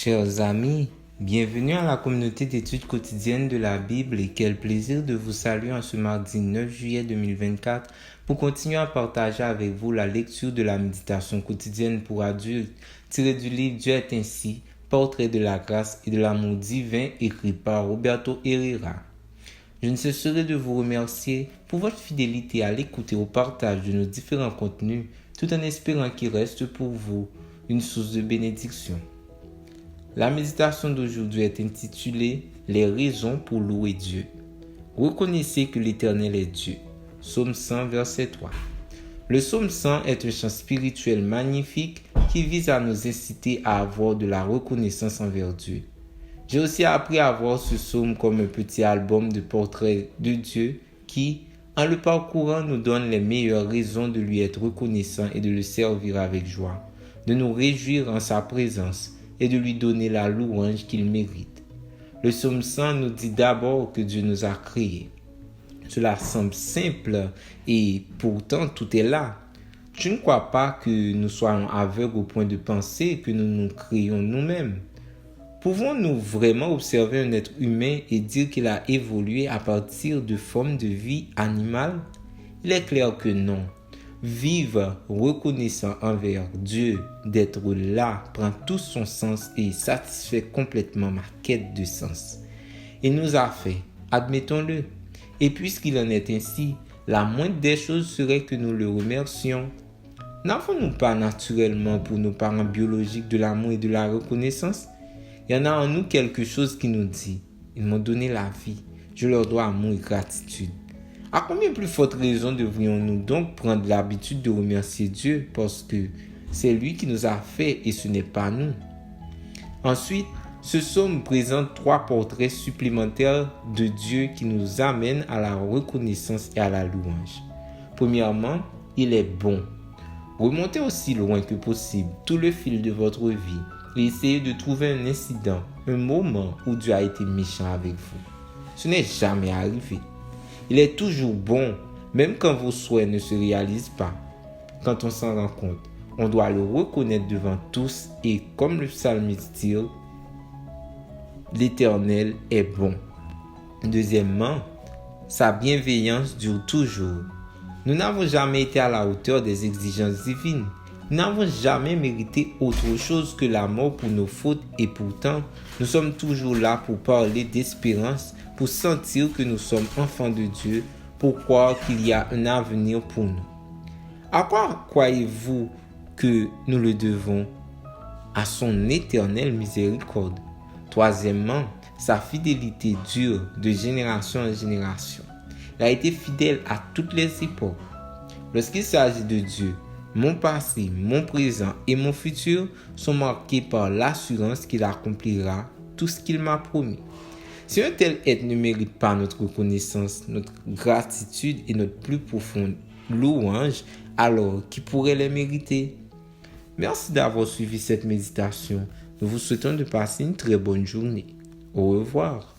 Chers amis, bienvenue à la communauté d'études quotidiennes de la Bible et quel plaisir de vous saluer en ce mardi 9 juillet 2024 pour continuer à partager avec vous la lecture de la méditation quotidienne pour adultes tirée du livre Dieu est ainsi, portrait de la grâce et de l'amour divin écrit par Roberto Herrera. Je ne cesserai de vous remercier pour votre fidélité à l'écoute et au partage de nos différents contenus tout en espérant qu'il reste pour vous une source de bénédiction. La méditation d'aujourd'hui est intitulée « Les raisons pour louer Dieu ». Reconnaissez que l'Éternel est Dieu. Psaume 100, verset 3. Le psaume 100 est un chant spirituel magnifique qui vise à nous inciter à avoir de la reconnaissance envers Dieu. J'ai aussi appris à voir ce psaume comme un petit album de portraits de Dieu qui, en le parcourant, nous donne les meilleures raisons de lui être reconnaissant et de le servir avec joie, de nous réjouir en sa présence et de lui donner la louange qu'il mérite. Le psaume 100 nous dit d'abord que Dieu nous a créés. Cela semble simple et pourtant tout est là. Je ne crois pas que nous soyons aveugles au point de penser que nous nous créons nous-mêmes. Pouvons-nous vraiment observer un être humain et dire qu'il a évolué à partir de formes de vie animale? Il est clair que non. Vivre reconnaissant envers Dieu d'être là prend tout son sens et satisfait complètement ma quête de sens. Il nous a fait, admettons-le. Et puisqu'il en est ainsi, la moindre des choses serait que nous le remercions. N'avons-nous pas naturellement pour nos parents biologiques de l'amour et de la reconnaissance? Il y en a en nous quelque chose qui nous dit « Ils m'ont donné la vie, je leur dois amour et gratitude ». À combien plus forte raison devrions-nous donc prendre l'habitude de remercier Dieu parce que c'est lui qui nous a fait et ce n'est pas nous? Ensuite, ce psaume présente 3 portraits supplémentaires de Dieu qui nous amènent à la reconnaissance et à la louange. Premièrement, il est bon. Remontez aussi loin que possible tout le fil de votre vie et essayez de trouver un incident, un moment où Dieu a été méchant avec vous. Ce n'est jamais arrivé. Il est toujours bon, même quand vos souhaits ne se réalisent pas. Quand on s'en rend compte, on doit le reconnaître devant tous et comme le psalmiste dit, l'Éternel est bon. Deuxièmement, sa bienveillance dure toujours. Nous n'avons jamais été à la hauteur des exigences divines. Nous n'avons jamais mérité autre chose que la mort pour nos fautes et pourtant, nous sommes toujours là pour parler d'espérance, pour sentir que nous sommes enfants de Dieu, pour croire qu'il y a un avenir pour nous. À quoi croyez-vous que nous le devons? À son éternelle miséricorde. Troisièmement, sa fidélité dure de génération en génération. Il a été fidèle à toutes les époques. Lorsqu'il s'agit de Dieu, mon passé, mon présent et mon futur sont marqués par l'assurance qu'il accomplira tout ce qu'il m'a promis. Si un tel être ne mérite pas notre reconnaissance, notre gratitude et notre plus profonde louange, alors qui pourrait les mériter? Merci d'avoir suivi cette méditation. Nous vous souhaitons de passer une très bonne journée. Au revoir.